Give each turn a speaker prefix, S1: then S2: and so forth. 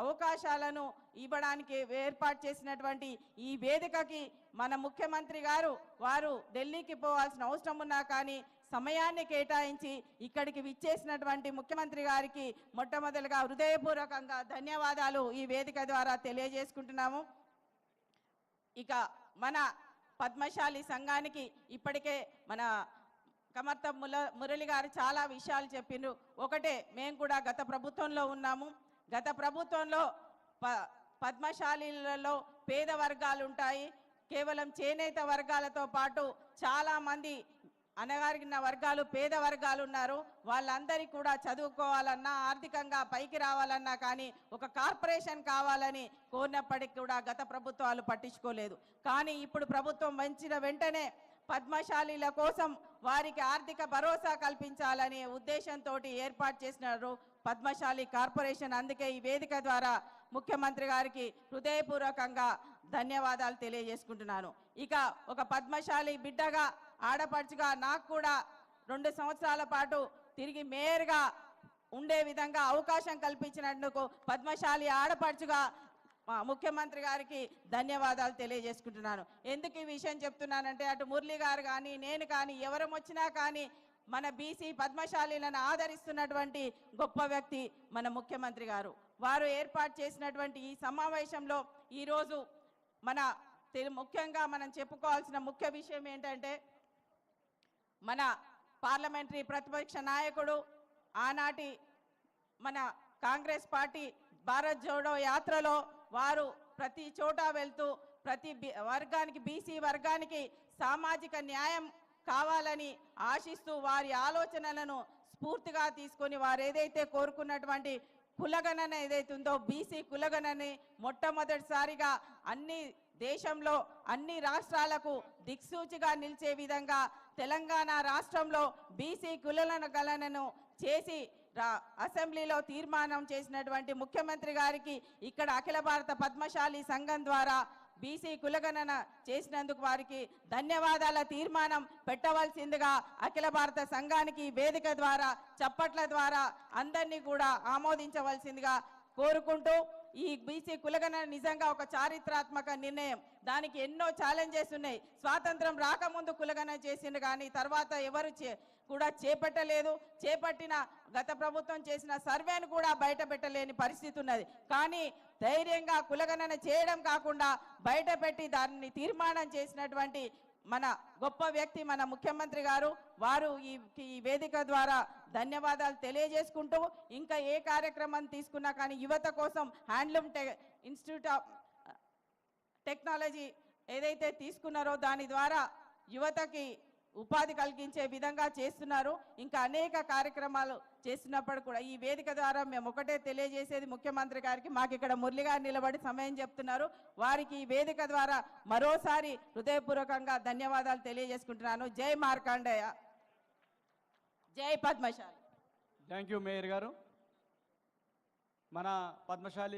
S1: అవకాశాలను ఇవ్వడానికి ఏర్పాటు చేసినటువంటి ఈ వేదికకి మన ముఖ్యమంత్రి గారు వారు ఢిల్లీకి పోవాల్సిన అవసరం ఉన్నా కానీ సమయాన్ని కేటాయించి ఇక్కడికి విచ్చేసినటువంటి ముఖ్యమంత్రి గారికి మొట్టమొదటిగా హృదయపూర్వకంగా ధన్యవాదాలు ఈ వేదిక ద్వారా తెలియజేసుకుంటున్నాము. ఇక మన పద్మశాలి సంఘానికి ఇప్పటికే మన కమర్త మురళి గారు చాలా విషయాలు చెప్పిండ్రు. ఒకటే, మేము కూడా గత ప్రభుత్వంలో ఉన్నాము. గత ప్రభుత్వంలో పద్మశాలీలలో పేద వర్గాలు ఉంటాయి. కేవలం చేనేత వర్గాలతో పాటు చాలామంది అనగారిన వర్గాలు పేద వర్గాలు ఉన్నారు. వాళ్ళందరికీ కూడా చదువుకోవాలన్నా ఆర్థికంగా పైకి రావాలన్నా కానీ ఒక కార్పొరేషన్ కావాలని కోరినప్పటికీ కూడా గత ప్రభుత్వాలు పట్టించుకోలేదు. కానీ ఇప్పుడు ప్రభుత్వం వచ్చిన వెంటనే పద్మశాలీల కోసం వారికి ఆర్థిక భరోసా కల్పించాలనే ఉద్దేశంతో ఏర్పాటు చేసినారు పద్మశాలి కార్పొరేషన్. అందుకే ఈ వేదిక ద్వారా ముఖ్యమంత్రి గారికి హృదయపూర్వకంగా ధన్యవాదాలు తెలియజేసుకుంటున్నాను. ఇక ఒక పద్మశాలి బిడ్డగా ఆడపడుచుగా నాకు కూడా 2 సంవత్సరాల పాటు తిరిగి మేయర్గా ఉండే విధంగా అవకాశం కల్పించినందుకు పద్మశాలి ఆడపడుచుగా ముఖ్యమంత్రి గారికి ధన్యవాదాలు తెలియజేసుకుంటున్నాను. ఎందుకు ఈ విషయం చెప్తున్నానంటే అటు మురళి గారు కానీ నేను కానీ ఎవరం వచ్చినా కానీ మన బీసీ పద్మశాలీలను ఆదరిస్తున్నటువంటి గొప్ప వ్యక్తి మన ముఖ్యమంత్రి గారు. వారు ఏర్పాటు చేసినటువంటి ఈ సమావేశంలో ఈరోజు మన ముఖ్యంగా మనం చెప్పుకోవాల్సిన ముఖ్య విషయం ఏంటంటే మన పార్లమెంటరీ ప్రతిపక్ష నాయకుడు ఆనాటి మన కాంగ్రెస్ పార్టీ భారత్ జోడో యాత్రలో వారు ప్రతి చోట వెళ్తూ ప్రతి వర్గానికి బీసీ వర్గానికి సామాజిక న్యాయం కావాలని ఆశిస్తూ వారి ఆలోచనలను స్ఫూర్తిగా తీసుకొని వారు ఏదైతే కోరుకున్నటువంటి కులగణన ఏదైతే ఉందో బీసీ కులగణని మొట్టమొదటిసారిగా అన్ని దేశంలో అన్ని రాష్ట్రాలకు దిక్సూచిగా నిలిచే విధంగా తెలంగాణ రాష్ట్రంలో బీసీ కులగణనను చేసి అసెంబ్లీలో తీర్మానం చేసినటువంటి ముఖ్యమంత్రి గారికి ఇక్కడ అఖిల భారత పద్మశాలి సంఘం ద్వారా బీసీ కులగణన చేసినందుకు వారికి ధన్యవాదాల తీర్మానం పెట్టవలసిందిగా అఖిల భారత సంఘానికి వేదిక ద్వారా చప్పట్ల ద్వారా అందరినీ కూడా ఆమోదించవలసిందిగా కోరుకుంటూ ఈ బీసీ కులగణన నిజంగా ఒక చారిత్రాత్మక నిర్ణయం. దానికి ఎన్నో ఛాలెంజెస్ ఉన్నాయి. స్వాతంత్రం రాకముందు కులగణన చేసిండు కానీ తర్వాత ఎవరు కూడా చేపట్టలేదు. చేపట్టిన గత ప్రభుత్వం చేసిన సర్వేను కూడా బయట పెట్టలేని పరిస్థితి ఉన్నది. కానీ ధైర్యంగా కులగణన చేయడం కాకుండా బయట పెట్టి దాన్ని తీర్మానం చేసినటువంటి మన గొప్ప వ్యక్తి మన ముఖ్యమంత్రి గారు. వారు ఈ వేదిక ద్వారా ధన్యవాదాలు తెలియజేసుకుంటూ ఇంకా ఏ కార్యక్రమం తీసుకున్నా కానీ యువత కోసం హ్యాండ్లూమ్ ఇన్స్టిట్యూట్ ఆఫ్ టెక్నాలజీ ఏదైతే తీసుకున్నారో దాని ద్వారా యువతకి ఉపాధి కలిగించే విధంగా చేస్తున్నారు. ఇంకా అనేక కార్యక్రమాలు చేస్తున్నప్పుడు కూడా ఈ వేదిక ద్వారా మేము ఒకటే తెలియజేసేది ముఖ్యమంత్రి గారికి, మాకు ఇక్కడ మురళి గారు నిలబడి సమయం చెప్తున్నారు, వారికి ఈ వేదిక ద్వారా మరోసారి హృదయపూర్వకంగా ధన్యవాదాలు తెలియజేసుకుంటున్నాను. జై మార్కాండేయ, జై పద్మశాలి.
S2: థ్యాంక్ యూ మేయర్ గారు. మన పద్మశాలి